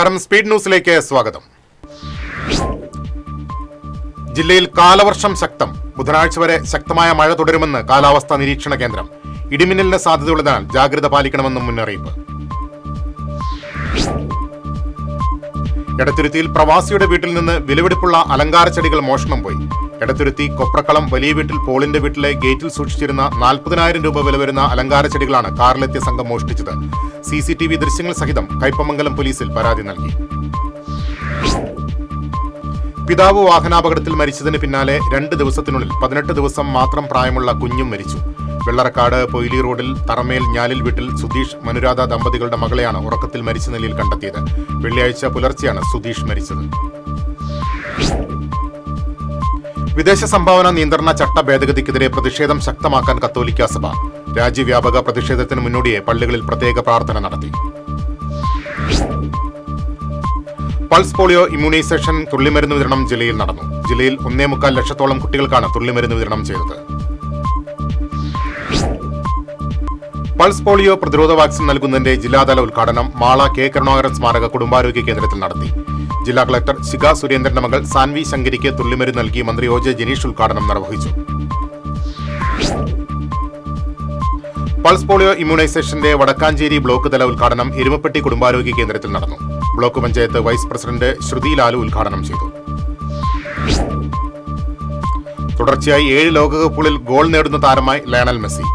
നമസ്കാരം, സ്പീഡ് ന്യൂസിലേക്ക് സ്വാഗതം. ജില്ലയിൽ കാലവർഷം ശക്തം. ബുധനാഴ്ച വരെ ശക്തമായ മഴ തുടരുമെന്ന് കാലാവസ്ഥാ നിരീക്ഷണ കേന്ദ്രം. ഇടിമിന്നലിന് സാധ്യതയുള്ളതിനാൽ ജാഗ്രത പാലിക്കണമെന്നും മുന്നറിയിപ്പ്. എടത്തുരുത്തിയിൽ പ്രവാസിയുടെ വീട്ടിൽ നിന്ന് വിലപിടിപ്പുള്ള അലങ്കാര ചെടികൾ മോഷണം പോയി. എടത്തുരുത്തി കൊപ്രക്കളം വലിയ വീട്ടിൽ പോളിന്റെ വീട്ടിലെ ഗേറ്റിൽ സൂക്ഷിച്ചിരുന്ന 40,000 രൂപ വില വരുന്ന അലങ്കാര ചെടികളാണ് കാറിലെത്തിയ സംഘം മോഷ്ടിച്ചത്. CCTV ദൃശ്യങ്ങൾ സഹിതം കയ്പമംഗലം പോലീസിൽ പരാതി നൽകി. പിതാവ് വാഹനാപകടത്തിൽ മരിച്ചതിന് പിന്നാലെ 2 ദിവസത്തിനുള്ളിൽ 18 ദിവസം മാത്രം പ്രായമുള്ള കുഞ്ഞും മരിച്ചു. വെള്ളറക്കാട് പൊയിലി റോഡിൽ തറമേൽ ഞാലിൽ വീട്ടിൽ സുധീഷ് മനുരാധ ദമ്പതികളുടെ മകളെയാണ് ഉറക്കത്തിൽ മരിച്ച നിലയിൽ കണ്ടെത്തിയത്. വെള്ളിയാഴ്ച പുലർച്ചെയാണ് സുധീഷ് മരിച്ചത്. വിദേശ സംഭാവന നിയന്ത്രണ ചട്ട ഭേദഗതിക്കെതിരെ പ്രതിഷേധം ശക്തമാക്കാൻ കത്തോലിക്കാ സഭ. രാജ്യവ്യാപക പ്രതിഷേധത്തിന് മുന്നോടിയെ പള്ളികളിൽ പ്രത്യേക പ്രാർത്ഥന നടത്തി. പൾസ് പോളിയോ ഇമ്മ്യൂണൈസേഷൻ തുള്ളിമരുന്ന് വിതരണം ജില്ലയിൽ നടന്നു. ജില്ലയിൽ 1.25 ലക്ഷത്തോളം കുട്ടികൾക്കാണ് തുള്ളിമരുന്ന് വിതരണം ചെയ്തത്. പൾസ് പോളിയോ പ്രതിരോധ വാക്സിൻ നൽകുന്നതിന്റെ ജില്ലാതല ഉദ്ഘാടനം മാള കെ കരുണാകരൻ സ്മാരക കുടുംബാരോഗ്യ കേന്ദ്രത്തിൽ നടത്തി. ജില്ലാ കളക്ടർ ശിഖ സുരേന്ദ്രന്റെ മകൾ സാൻവി ശങ്കരിക്ക് തുള്ളിമരുന്ന് നൽകി മന്ത്രി OJ ജനീഷ് ഉദ്ഘാടനം നിർവഹിച്ചു. പൾസ് പോളിയോ ഇമ്മ്യൂണൈസേഷന്റെ വടക്കാഞ്ചേരി ബ്ലോക്ക് തല ഉദ്ഘാടനം എരുമപ്പെട്ടി കുടുംബാരോഗ്യ കേന്ദ്രത്തിൽ നടന്നു. ബ്ലോക്ക് പഞ്ചായത്ത് വൈസ് പ്രസിഡന്റ് ശ്രുതി ലാലു ഉദ്ഘാടനം ചെയ്തു. തുടർച്ചയായി 7 ലോകകപ്പുകളിൽ ഗോൾ നേടുന്ന താരമായി ലയണൽ മെസ്സി.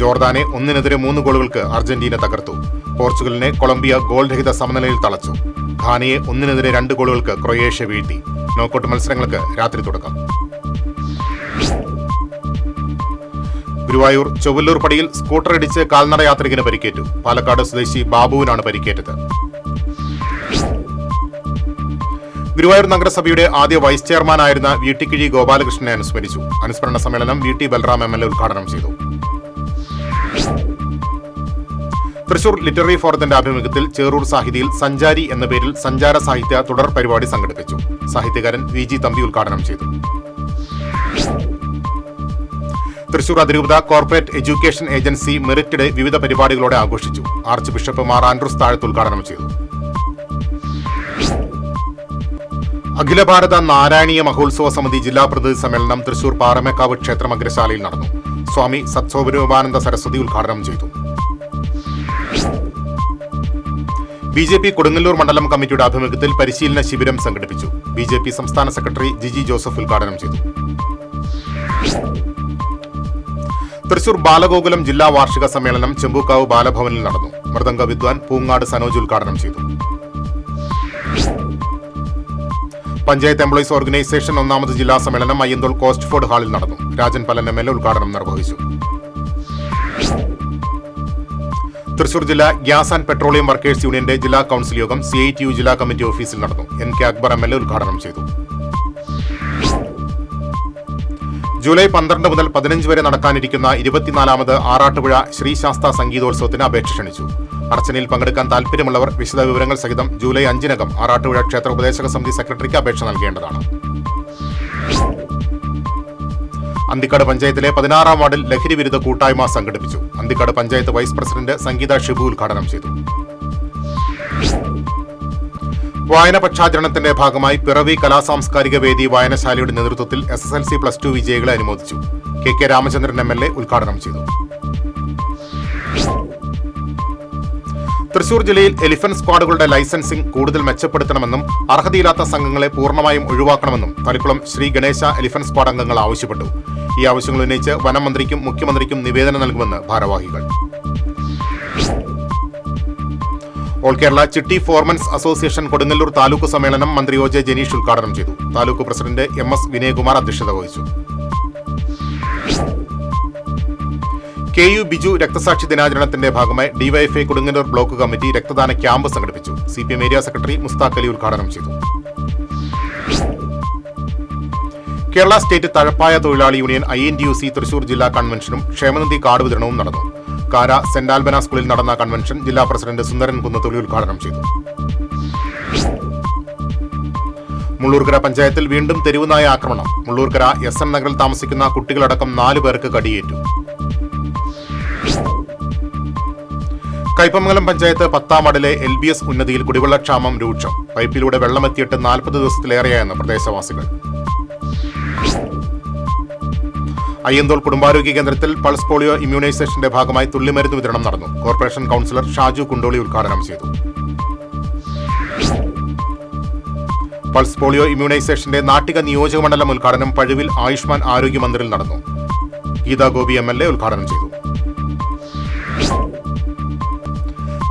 ജോർദാനെ 1-3 ഗോളുകൾക്ക് അർജന്റീന തകർത്തു. പോർച്ചുഗലിനെ കൊളംബിയ ഗോൾ രഹിത സമനിലയിൽ തളച്ചു. ഘാനയെ 1-2 ഗോളുകൾക്ക് ക്രൊയേഷ്യ വീഴ്ത്തി. നോക്കൌട്ട് മത്സരങ്ങൾക്ക് രാത്രി തുടക്കം. ഗുരുവായൂർ ചൊവ്വല്ലൂർ പടിയിൽ സ്കൂട്ടർ ഇടിച്ച് കാൽനട യാത്രികന് പരിക്കേറ്റു. പാലക്കാട് സ്വദേശി ബാബുവിനാണ് പരിക്കേറ്റത്. ഗുരുവായൂർ നഗരസഭയുടെ ആദ്യ വൈസ് ചെയർമാനായിരുന്ന വീട്ടിക്കിഴി ഗോപാലകൃഷ്ണനെ അനുസ്മരിച്ചു. അനുസ്മരണ സമ്മേളനം VT ബൽറാം MLA ഉദ്ഘാടനം ചെയ്തു. തൃശൂർ ലിറ്റററി ഫോറത്തിന്റെ ആഭിമുഖ്യത്തിൽ ചേറൂർ സാഹിതിയിൽ സഞ്ചാരി എന്ന പേരിൽ സഞ്ചാര സാഹിത്യ തുടർ പരിപാടി സംഘടിപ്പിച്ചു. സാഹിത്യകാരൻ VG തമ്പി ഉദ്ഘാടനം ചെയ്തു. തൃശൂർ അതിരൂപത corporate education agency merit day വിവിധ പരിപാടികളോടെ ആഘോഷിച്ചു. ആർച്ച് ബിഷപ്പ് മാർ ആൻഡ്രൂസ് താഴത്ത് ഉദ്ഘാടനം ചെയ്തു. അഖില ഭാരത നാരായണീയ മഹോത്സവ സമിതി ജില്ലാ പ്രതിനിധി സമ്മേളനം തൃശൂർ പാറമേക്കാവ് ക്ഷേത്ര മഗ്രശാലയിൽ നടന്നു. സ്വാമി സത്സ്വരൂപാനന്ദ സരസ്വതി ഉദ്ഘാടനം ചെയ്തു. BJP കൊടുങ്ങല്ലൂർ മണ്ഡലം കമ്മിറ്റിയുടെ ആഭിമുഖ്യത്തിൽ പരിശീലന ശിബിരം സംഘടിപ്പിച്ചു. BJP സംസ്ഥാന സെക്രട്ടറി ജിജി ജോസഫ് ഉദ്ഘാടനം ചെയ്തു. തൃശൂർ ബാലഗോകുലം ജില്ലാ വാർഷിക സമ്മേളനം ചെമ്പൂക്കാവ് ബാലഭവനിൽ നടന്നു. മൃദംഗ വിദ്വാൻ പൂങ്ങാട് സനോജ് ഉദ്ഘാടനം ചെയ്തു. പഞ്ചായത്ത് എംപ്ലോയീസ് ഓർഗനൈസേഷൻ 1ാമത് ജില്ലാ സമ്മേളനം അയ്യന്തോൾ കോസ്റ്റ്ഫോർഡ് ഹാളിൽ നടന്നു. രാജൻ പലൻ MLA ഉദ്ഘാടനം നിർവഹിച്ചു. തൃശൂർ ജില്ലാ ഗ്യാസ് ആൻഡ് പെട്രോളിയം വർക്കേഴ്സ് യൂണിയന്റെ ജില്ലാ കൌൺസിൽ യോഗം CITU ജില്ലാ കമ്മിറ്റി ഓഫീസിൽ നടന്നു. NK അക്ബർ MLA ഉദ്ഘാടനം ചെയ്തു. ജൂലൈ 12 മുതൽ 15 വരെ നടക്കാനിരിക്കുന്ന 24ാമത് ആറാട്ടുപുഴ ശ്രീശാസ്ത സംഗീതോത്സവത്തിന് അപേക്ഷ ക്ഷണിച്ചു. അർച്ചനയിൽ പങ്കെടുക്കാൻ താൽപര്യമുള്ളവർ വിശദ വിവരങ്ങൾ സഹിതം ജൂലൈ 5-നകം ആറാട്ടുപുഴ ക്ഷേത്ര ഉപദേശക സമിതി സെക്രട്ടറിക്ക് അപേക്ഷ നൽകേണ്ടതാണ്. അന്തിക്കാട് പഞ്ചായത്തിലെ 16ാം വാർഡിൽ ലഹരി വിരുദ്ധ കൂട്ടായ്മ സംഘടിപ്പിച്ചു. അന്തിക്കാട് പഞ്ചായത്ത് വൈസ് പ്രസിഡന്റ് സംഗീത ഷിബു ഉദ്ഘാടനം ചെയ്തു. വായന പക്ഷാചരണത്തിന്റെ ഭാഗമായി പിറവി കലാസാംസ്കാരിക വേദി വായനശാലയുടെ നേതൃത്വത്തിൽ SSLC+2 വിജയികളെ അനുമോദിച്ചു. KK രാമചന്ദ്രൻ MLA ഉദ്ഘാടനം ചെയ്തു. തൃശൂർ ജില്ലയിൽ എലിഫന്റ് സ്ക്വാഡുകളുടെ ലൈസൻസിംഗ് കൂടുതൽ മെച്ചപ്പെടുത്തണമെന്നും അർഹതയില്ലാത്ത സംഘങ്ങളെ പൂർണ്ണമായും ഒഴിവാക്കണമെന്നും തളിക്കുളം ശ്രീ ഗണേശ എലിഫന്റ് സ്ക്വാഡ് അംഗങ്ങൾ ആവശ്യപ്പെട്ടു. ഈ ആവശ്യങ്ങൾ ഉന്നയിച്ച് വനം മന്ത്രിക്കും മുഖ്യമന്ത്രിക്കും നിവേദനം നൽകുമെന്ന് ഭാരവാഹികൾ. ഓൾ കേരള ചിട്ടി ഫോർമൻസ് അസോസിയേഷൻ കൊടുങ്ങല്ലൂർ താലൂക്ക് സമ്മേളനം മന്ത്രി OJ ജനീഷ് ഉദ്ഘാടനം ചെയ്തു. താലൂക്ക് പ്രസിഡന്റ് MS വിനയകുമാർ അധ്യക്ഷത വഹിച്ചു. KU ബിജു രക്തസാക്ഷി ദിനാചരണത്തിന്റെ ഭാഗമായി DYFI കൊടുങ്ങല്ലൂർ ബ്ലോക്ക് കമ്മിറ്റി രക്തദാന ക്യാമ്പ് സംഘടിപ്പിച്ചു. CPM area secretary Mustaq Ali ഉദ്ഘാടനം ചെയ്തു. കേരള സ്റ്റേറ്റ് തഴപ്പായ തൊഴിലാളി യൂണിയൻ INTUC തൃശൂർ ജില്ലാ കൺവെൻഷനും ക്ഷേമനിധി കാർഡ് വിതരണവും നടന്നു. കാര സെന്റ് ആൽബന സ്കൂളിൽ നടന്ന കൺവെൻഷൻ ജില്ലാ പ്രസിഡന്റ് സുന്ദരൻ കുന്നത്തൊലി ഉദ്ഘാടനം ചെയ്തു. മുള്ളൂർക്കര പഞ്ചായത്തിൽ വീണ്ടും തെരുവുനായ ആക്രമണം. മുള്ളൂർക്കര SN നഗറിൽ താമസിക്കുന്ന കുട്ടികളടക്കം 4 പേർക്ക് കടിയേറ്റു. കയ്പമംഗലം പഞ്ചായത്ത് 10ാം വാർഡിലെ LBS ഉന്നതിയിൽ കുടിവെള്ളക്ഷാമം രൂക്ഷം. പൈപ്പിലൂടെ വെള്ളമെത്തിയിട്ട് 40 ദിവസത്തിലേറെയായെന്ന് പ്രദേശവാസികൾ. അയ്യന്തോൾ കുടുംബാരോഗ്യ കേന്ദ്രത്തിൽ പൾസ് പോളിയോ ഇമ്മ്യൂണൈസേഷന്റെ ഭാഗമായി തുള്ളിമരുന്ന് വിതരണം നടന്നു. കോർപ്പറേഷൻ കൗൺസിലർ ഷാജു കുണ്ടോളി ഉദ്ഘാടനം ചെയ്തു. പൾസ് പോളിയോ ഇമ്മ്യൂണൈസേഷന്റെ നാട്ടിക നിയോജക മണ്ഡലം ഉദ്ഘാടനം പഴുവിൽ ആയുഷ്മാൻ ആരോഗ്യ മന്ദിറിൽ നടന്നു. ഗീതാ ഗോപി MLA ഉദ്ഘാടനം ചെയ്തു.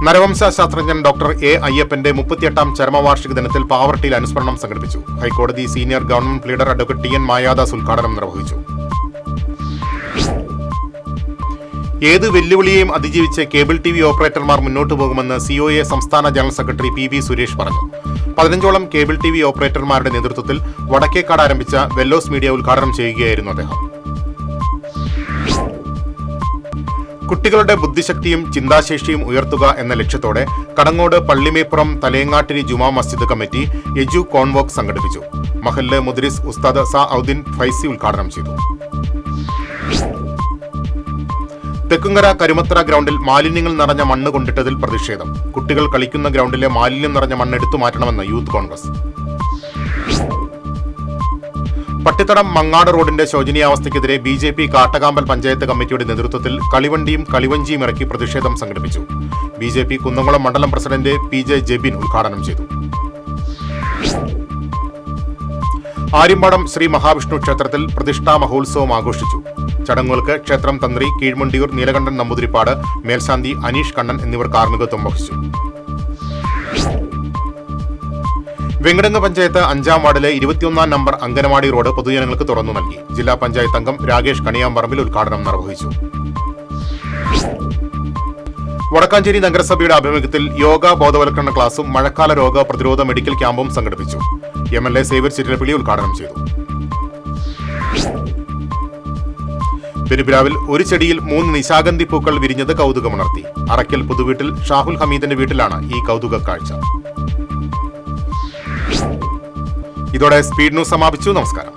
നരവംശ ശാസ്ത്രജ്ഞൻ ഡോക്ടർ A. അയ്യപ്പന്റെ 38ാം ചരമവാർഷിക ദിനത്തിൽ പാവർട്ടിയിൽ അനുസ്മരണം സംഘടിപ്പിച്ചു. ഹൈക്കോടതി senior government pleader advocate TN Mayadas ഉദ്ഘാടനം നിർവഹിച്ചു. ഏത് വെല്ലുവിളിയെയും അതിജീവിച്ച് കേബിൾ TV ഓപ്പറേറ്റർമാർ മുന്നോട്ടു പോകുമെന്ന് COA സംസ്ഥാന ജനറൽ സെക്രട്ടറി PV സുരേഷ് പറഞ്ഞു. 15ഓളം കേബിൾ TV ഓപ്പറേറ്റർമാരുടെ നേതൃത്വത്തിൽ വടക്കേക്കാട് ആരംഭിച്ച വെല്ലോസ് മീഡിയ ഉദ്ഘാടനം ചെയ്യുകയായിരുന്നു അദ്ദേഹം. കുട്ടികളുടെ ബുദ്ധിശക്തിയും ചിന്താശേഷിയും ഉയർത്തുക എന്ന ലക്ഷ്യത്തോടെ കടങ്ങോട് പള്ളിമേപ്പുറം തലേങ്ങാട്ടിരി ജുമാ മസ്ജിദ് കമ്മിറ്റി എജു കോൺവോക്ക് സംഘടിപ്പിച്ചു. മഹല്ല് മുദ്രിസ് ഉസ്താദ് സഅദ്ദീൻ ഫൈസി ഉദ്ഘാടനം ചെയ്തു. തെക്കുംകര കരുമത്ര ഗ്രൗണ്ടിൽ മാലിന്യങ്ങൾ നിറഞ്ഞ മണ്ണ് കൊണ്ടിട്ടതിൽ പ്രതിഷേധം. കുട്ടികൾ കളിക്കുന്ന ഗ്രൗണ്ടിലെ മാലിന്യം നിറഞ്ഞ മണ്ണ് എടുത്തു മാറ്റണമെന്ന് യൂത്ത് കോൺഗ്രസ്. പട്ടിത്തടം മങ്ങാട് റോഡിന്റെ ശോചനീയാവസ്ഥയ്ക്കെതിരെ BJP കാട്ടകാമ്പൽ പഞ്ചായത്ത് കമ്മിറ്റിയുടെ നേതൃത്വത്തിൽ കളിവണ്ടിയും കളിവഞ്ചിയും ഇറക്കി പ്രതിഷേധം സംഘടിപ്പിച്ചു. BJP കുന്നംകുളം മണ്ഡലം പ്രസിഡന്റ് PJ ജെബിൻ ഉദ്ഘാടനം ചെയ്തു. ആര്യമ്പാടം ശ്രീ മഹാവിഷ്ണു ക്ഷേത്രത്തിൽ പ്രതിഷ്ഠാ മഹോത്സവം ആഘോഷിച്ചു. ചടങ്ങുകൾക്ക് ക്ഷേത്രം തന്ത്രി കീഴ്മണ്ടിയൂർ നീലകണ്ഠൻ നമ്പൂതിരിപ്പാട്, മേൽശാന്തി അനീഷ് കണ്ണൻ എന്നിവർ കാർമ്മികത്വം വഹിച്ചു. വെങ്കടങ്ങ് പഞ്ചായത്ത് 5ാം വാർഡിലെ 21ാം നമ്പർ അങ്കനവാടി റോഡ് പൊതുജനങ്ങൾക്ക് തുറന്നു നൽകി. ജില്ലാ പഞ്ചായത്ത് അംഗം രാകേഷ് കണിയാമ്പറമ്പിൽ ഉദ്ഘാടനം നിർവഹിച്ചു. വടക്കാഞ്ചേരി നഗരസഭയുടെ ആഭിമുഖ്യത്തിൽ യോഗ ബോധവൽക്കരണ ക്ലാസും മഴക്കാല രോഗ പ്രതിരോധ മെഡിക്കൽ ക്യാമ്പും സംഘടിപ്പിച്ചു. MLA സേവ്യർ ചിറ്റിലപ്പള്ളി ഉദ്ഘാടനം ചെയ്തു. പെരുപിലാവിൽ ഒരു ചെടിയിൽ 3 നിശാഗന്ധി പൂക്കൾ വിരിഞ്ഞത് കൗതുകമുണർത്തി. അറയ്ക്കൽ പുതുവീട്ടിൽ ഷാഹുൽ ഹമീദിന്റെ വീട്ടിലാണ് ഈ കൗതുക കാഴ്ച. ഇതോടെ സ്പീഡ് ന്യൂസ് സമാപിച്ചു. നമസ്കാരം.